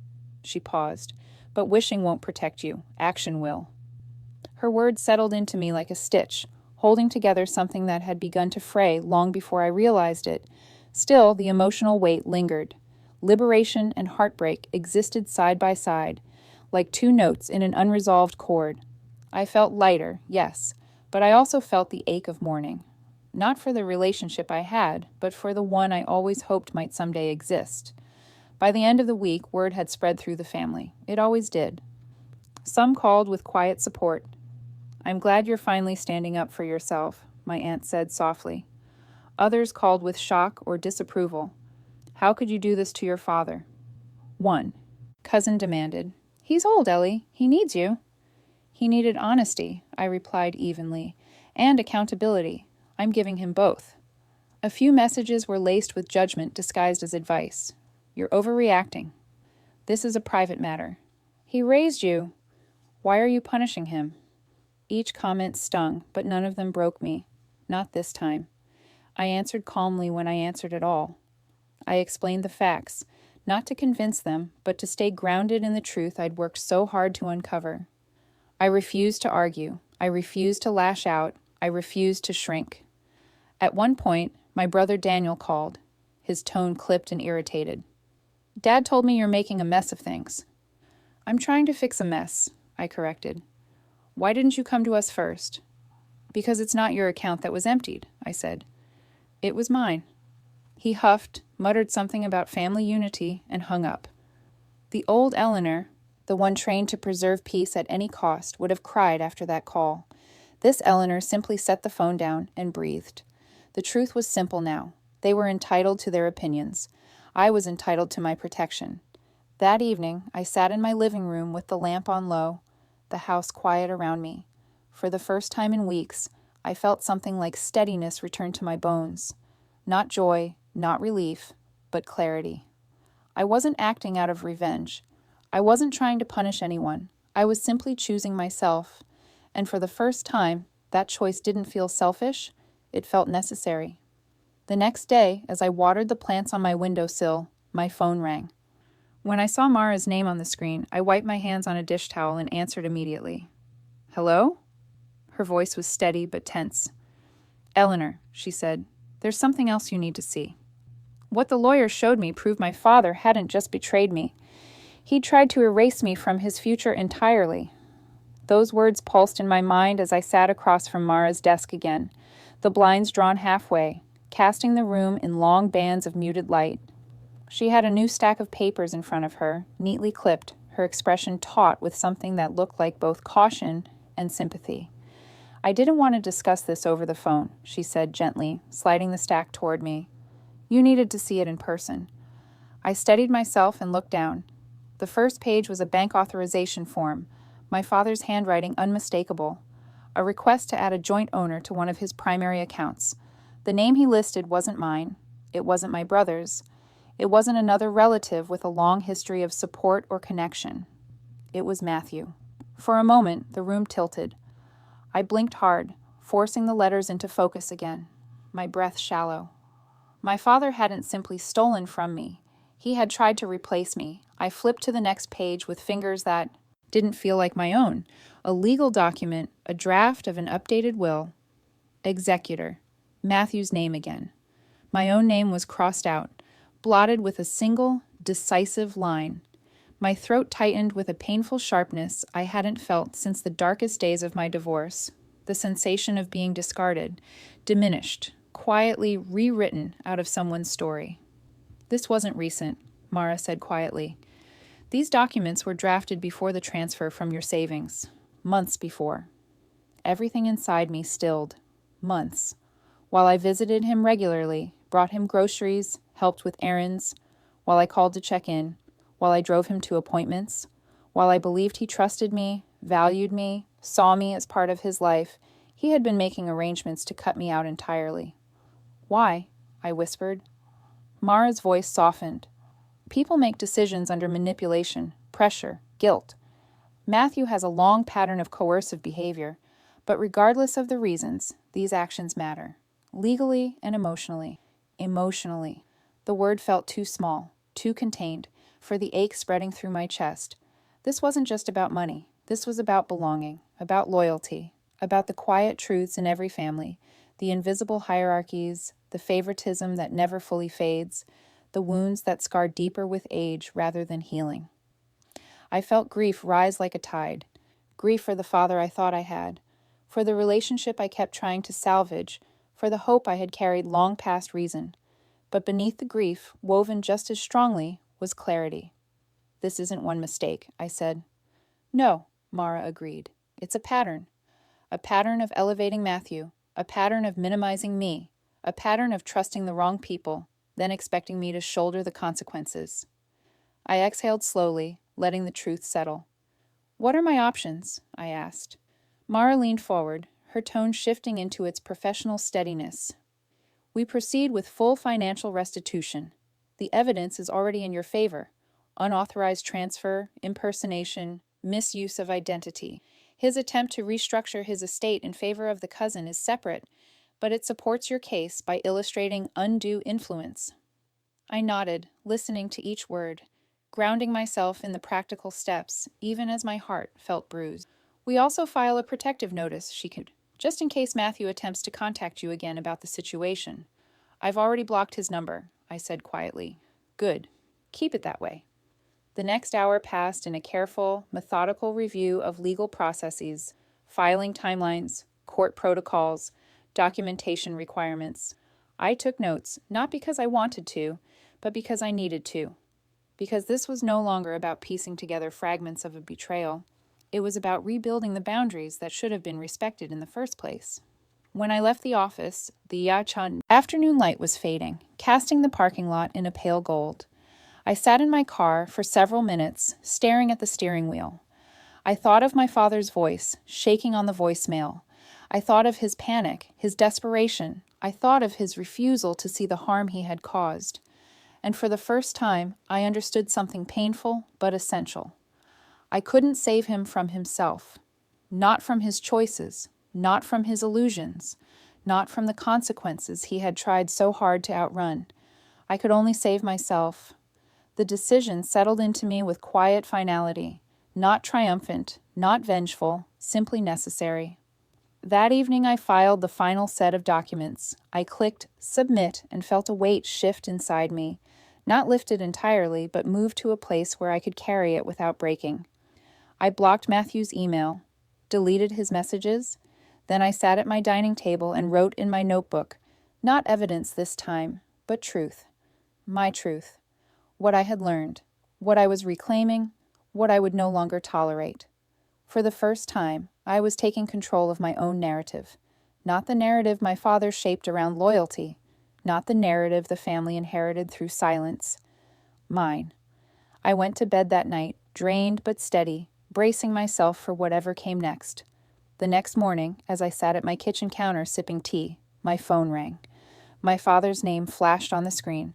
She paused. "But wishing won't protect you. Action will." Her words settled into me like a stitch, holding together something that had begun to fray long before I realized it. Still, the emotional weight lingered. Liberation and heartbreak existed side by side, like two notes in an unresolved chord. I felt lighter, yes, but I also felt the ache of mourning. Not for the relationship I had, but for the one I always hoped might someday exist. By the end of the week, word had spread through the family. It always did. Some called with quiet support. "I'm glad you're finally standing up for yourself," my aunt said softly. Others called with shock or disapproval. "How could you do this to your father?" One cousin demanded, "He's old, Ellie. He needs you." "He needed honesty," I replied evenly, "and accountability. I'm giving him both." A few messages were laced with judgment disguised as advice. "You're overreacting. This is a private matter. He raised you. Why are you punishing him?" Each comment stung, but none of them broke me. Not this time. I answered calmly when I answered at all. I explained the facts, not to convince them, but to stay grounded in the truth I'd worked so hard to uncover. I refused to argue. I refused to lash out. I refused to shrink. At one point, my brother Daniel called, his tone clipped and irritated. "Dad told me you're making a mess of things." "I'm trying to fix a mess," I corrected. "Why didn't you come to us first?" "Because it's not your account that was emptied," I said. "It was mine." He huffed, muttered something about family unity, and hung up. The old Eleanor, the one trained to preserve peace at any cost, would have cried after that call. This Eleanor simply set the phone down and breathed. The truth was simple now. They were entitled to their opinions. I was entitled to my protection. That evening, I sat in my living room with the lamp on low, the house quiet around me. For the first time in weeks, I felt something like steadiness return to my bones. Not joy, not relief, but clarity. I wasn't acting out of revenge. I wasn't trying to punish anyone. I was simply choosing myself. And for the first time, that choice didn't feel selfish. It felt necessary. The next day, as I watered the plants on my windowsill, my phone rang. When I saw Mara's name on the screen, I wiped my hands on a dish towel and answered immediately. "Hello?" Her voice was steady but tense. "Eleanor," she said, "there's something else you need to see." What the lawyer showed me proved my father hadn't just betrayed me. He'd tried to erase me from his future entirely. Those words pulsed in my mind as I sat across from Mara's desk again, the blinds drawn halfway, casting the room in long bands of muted light. She had a new stack of papers in front of her, neatly clipped, her expression taut with something that looked like both caution and sympathy. "I didn't want to discuss this over the phone," she said gently, sliding the stack toward me. "You needed to see it in person." I steadied myself and looked down. The first page was a bank authorization form, my father's handwriting unmistakable, a request to add a joint owner to one of his primary accounts. The name he listed wasn't mine. It wasn't my brother's. It wasn't another relative with a long history of support or connection. It was Matthew. For a moment, the room tilted. I blinked hard, forcing the letters into focus again, my breath shallow. My father hadn't simply stolen from me. He had tried to replace me. I flipped to the next page with fingers that didn't feel like my own. A legal document, a draft of an updated will. Executor. Matthew's name again. My own name was crossed out, blotted with a single, decisive line. My throat tightened with a painful sharpness I hadn't felt since the darkest days of my divorce. The sensation of being discarded, diminished, quietly rewritten out of someone's story. "This wasn't recent," Mara said quietly. "These documents were drafted before the transfer from your savings. Months before." Everything inside me stilled. Months. While I visited him regularly, brought him groceries, helped with errands, while I called to check in, while I drove him to appointments, while I believed he trusted me, valued me, saw me as part of his life, he had been making arrangements to cut me out entirely. "Why?" I whispered. Mara's voice softened. "People make decisions under manipulation, pressure, guilt. Matthew has a long pattern of coercive behavior, but regardless of the reasons, these actions matter. Legally and emotionally. Emotionally." The word felt too small, too contained, for the ache spreading through my chest. This wasn't just about money. This was about belonging, about loyalty, about the quiet truths in every family, the invisible hierarchies, the favoritism that never fully fades, the wounds that scar deeper with age rather than healing. I felt grief rise like a tide. grief for the father I thought I had, for the relationship I kept trying to salvage, for the hope I had carried long past reason. But beneath the grief, woven just as strongly, was clarity. "This isn't one mistake," I said. "No," Mara agreed. "It's a pattern. A pattern of elevating Matthew, a pattern of minimizing me, a pattern of trusting the wrong people, then expecting me to shoulder the consequences." I exhaled slowly, letting the truth settle. "What are my options?" I asked. Mara leaned forward, her tone shifting into its professional steadiness. "We proceed with full financial restitution. The evidence is already in your favor. Unauthorized transfer, impersonation, misuse of identity. His attempt to restructure his estate in favor of the cousin is separate, but it supports your case by illustrating undue influence." I nodded, listening to each word, grounding myself in the practical steps, even as my heart felt bruised. "We also file a protective notice," she continued, "just in case Matthew attempts to contact you again about the situation." "I've already blocked his number," I said quietly. "Good. Keep it that way." The next hour passed in a careful, methodical review of legal processes, filing timelines, court protocols, documentation requirements. I took notes, not because I wanted to, but because I needed to. Because this was no longer about piecing together fragments of a betrayal. It was about rebuilding the boundaries that should have been respected in the first place. When I left the office, the Yachan afternoon light was fading, casting the parking lot in a pale gold. I sat in my car for several minutes, staring at the steering wheel. I thought of my father's voice, shaking on the voicemail. I thought of his panic, his desperation. I thought of his refusal to see the harm he had caused. And for the first time, I understood something painful but essential. I couldn't save him from himself. Not from his choices, not from his illusions, not from the consequences he had tried so hard to outrun. I could only save myself. The decision settled into me with quiet finality, not triumphant, not vengeful, simply necessary. That evening I filed the final set of documents. I clicked submit and felt a weight shift inside me, not lifted entirely, but moved to a place where I could carry it without breaking. I blocked Matthew's email, deleted his messages. Then I sat at my dining table and wrote in my notebook, not evidence this time, but truth. My truth. What I had learned, what I was reclaiming, what I would no longer tolerate. For the first time, I was taking control of my own narrative, not the narrative my father shaped around loyalty, not the narrative the family inherited through silence. Mine. I went to bed that night, drained but steady, bracing myself for whatever came next. The next morning, as I sat at my kitchen counter sipping tea, my phone rang. My father's name flashed on the screen.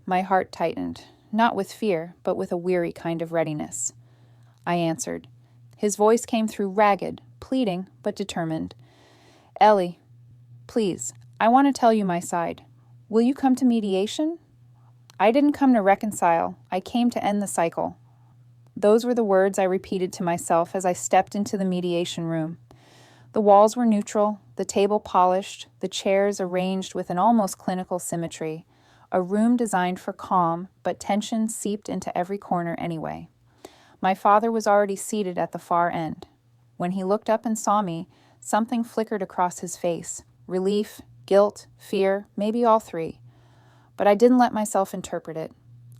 My heart tightened, not with fear, but with a weary kind of readiness. I answered. His voice came through ragged, pleading, but determined. "Ellie, please, I want to tell you my side. Will you come to mediation?" I didn't come to reconcile. I came to end the cycle. Those were the words I repeated to myself as I stepped into the mediation room. The walls were neutral, the table polished, the chairs arranged with an almost clinical symmetry, a room designed for calm, but tension seeped into every corner anyway. My father was already seated at the far end. When he looked up and saw me, something flickered across his face. Relief, guilt, fear, maybe all three. But I didn't let myself interpret it.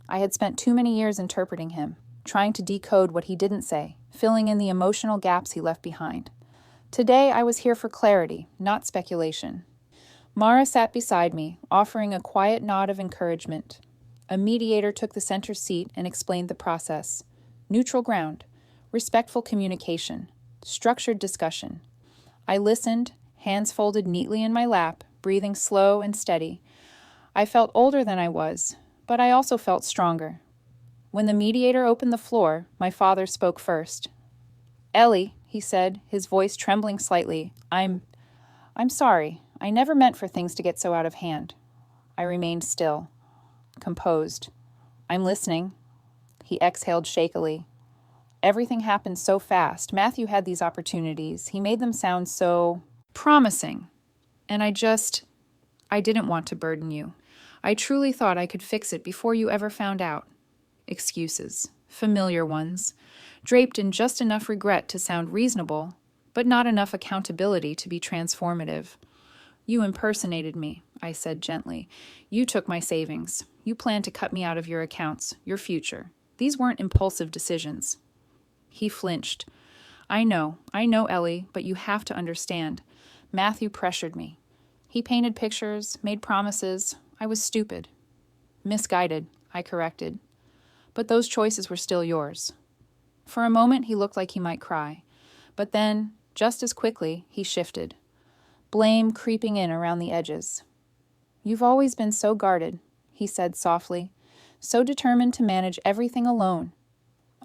I had spent too many years interpreting him, trying to decode what he didn't say, filling in the emotional gaps he left behind. Today I was here for clarity, not speculation. Mara sat beside me, offering a quiet nod of encouragement. A mediator took the center seat and explained the process. Neutral ground, respectful communication, structured discussion. I listened, hands folded neatly in my lap, breathing slow and steady. I felt older than I was, but I also felt stronger. When the mediator opened the floor, my father spoke first. "Ellie," he said, his voice trembling slightly, I'm sorry. I never meant for things to get so out of hand." I remained still, composed. "I'm listening." He exhaled shakily. "Everything happened so fast. Matthew had these opportunities. He made them sound so promising. And I didn't want to burden you. I truly thought I could fix it before you ever found out. Excuses. familiar ones, draped in just enough regret to sound reasonable, but not enough accountability to be transformative. You impersonated me, I said gently. You took my savings. You planned to cut me out of your accounts, your future. These weren't impulsive decisions. He flinched. I know, Ellie, but you have to understand. Matthew pressured me. He painted pictures, made promises. I was stupid. Misguided, I corrected. But those choices were still yours. For a moment, he looked like he might cry. But then, just as quickly, he shifted. Blame creeping in around the edges. You've always been so guarded, he said softly, so determined to manage everything alone.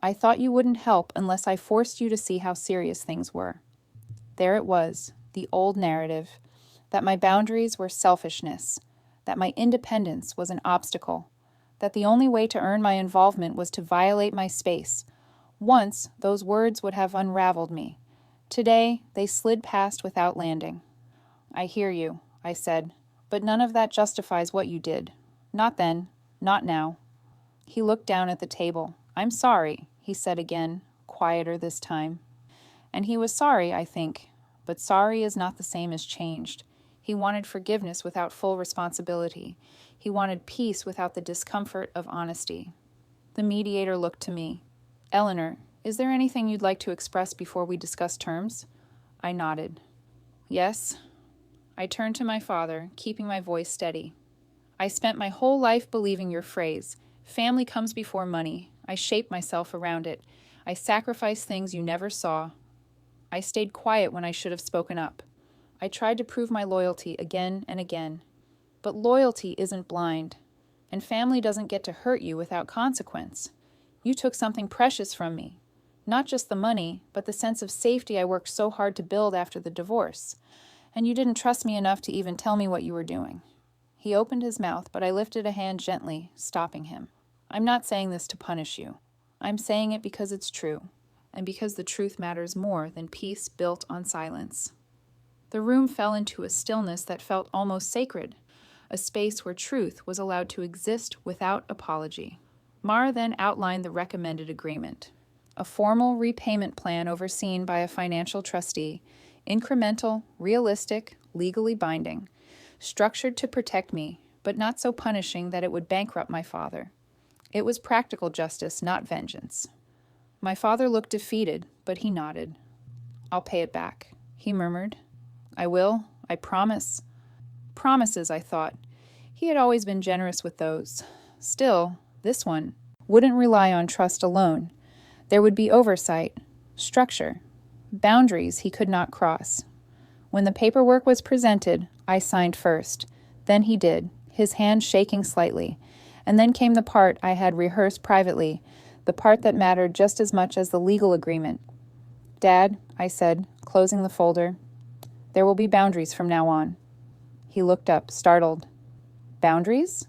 I thought you wouldn't help unless I forced you to see how serious things were. There it was, the old narrative, that my boundaries were selfishness, that my independence was an obstacle, that the only way to earn my involvement was to violate my space. Once, those words would have unraveled me. Today, they slid past without landing. I hear you, I said, but none of that justifies what you did. Not then, not now. He looked down at the table. I'm sorry, he said again, quieter this time. And he was sorry, I think, but sorry is not the same as changed. He wanted forgiveness without full responsibility. He wanted peace without the discomfort of honesty. The mediator looked to me. Eleanor, is there anything you'd like to express before we discuss terms? I nodded. Yes. I turned to my father, keeping my voice steady. I spent my whole life believing your phrase, family comes before money. I shaped myself around it. I sacrificed things you never saw. I stayed quiet when I should have spoken up. I tried to prove my loyalty again and again. But loyalty isn't blind, and family doesn't get to hurt you without consequence. You took something precious from me. Not just the money, but the sense of safety I worked so hard to build after the divorce. And you didn't trust me enough to even tell me what you were doing. He opened his mouth, but I lifted a hand gently, stopping him. I'm not saying this to punish you. I'm saying it because it's true, and because the truth matters more than peace built on silence. The room fell into a stillness that felt almost sacred, a space where truth was allowed to exist without apology. Mara then outlined the recommended agreement, a formal repayment plan overseen by a financial trustee, incremental, realistic, legally binding, structured to protect me, but not so punishing that it would bankrupt my father. It was practical justice, not vengeance. My father looked defeated, but he nodded. I'll pay it back, he murmured. I will, I promise. Promises, I thought. He had always been generous with those. Still, this one wouldn't rely on trust alone. There would be oversight, structure, boundaries he could not cross. When the paperwork was presented, I signed first. Then he did, his hand shaking slightly. And then came the part I had rehearsed privately, the part that mattered just as much as the legal agreement. Dad, I said, closing the folder, there will be boundaries from now on. He looked up, startled. Boundaries?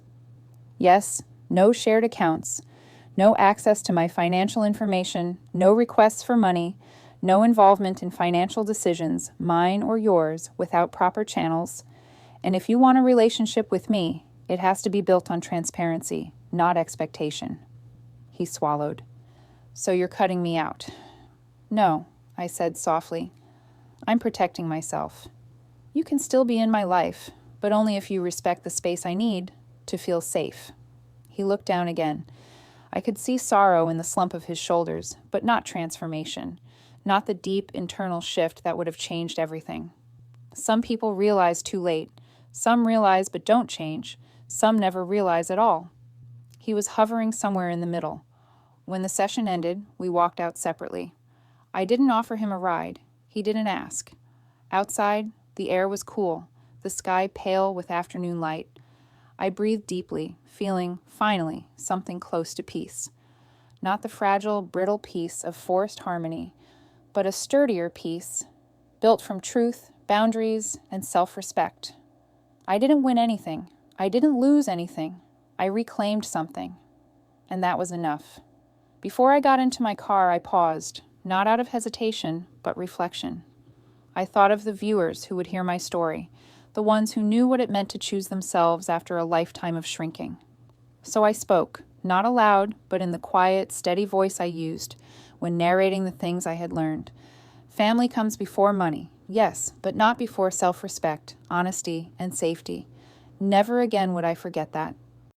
Yes, no shared accounts, no access to my financial information, no requests for money, no involvement in financial decisions, mine or yours, without proper channels. And if you want a relationship with me, it has to be built on transparency, not expectation. He swallowed. So you're cutting me out. No, I said softly. I'm protecting myself. You can still be in my life, but only if you respect the space I need to feel safe. He looked down again. I could see sorrow in the slump of his shoulders, but not transformation, not the deep internal shift that would have changed everything. Some people realize too late. Some realize but don't change. Some never realize at all. He was hovering somewhere in the middle. When the session ended, we walked out separately. I didn't offer him a ride. He didn't ask. Outside, the air was cool, the sky pale with afternoon light. I breathed deeply, feeling, finally, something close to peace. Not the fragile, brittle peace of forced harmony, but a sturdier peace, built from truth, boundaries, and self-respect. I didn't win anything. I didn't lose anything. I reclaimed something. And that was enough. Before I got into my car, I paused, not out of hesitation, but reflection. I thought of the viewers who would hear my story, the ones who knew what it meant to choose themselves after a lifetime of shrinking. So I spoke, not aloud, but in the quiet, steady voice I used when narrating the things I had learned. Family comes before money, yes, but not before self-respect, honesty, and safety. Never again would I forget that.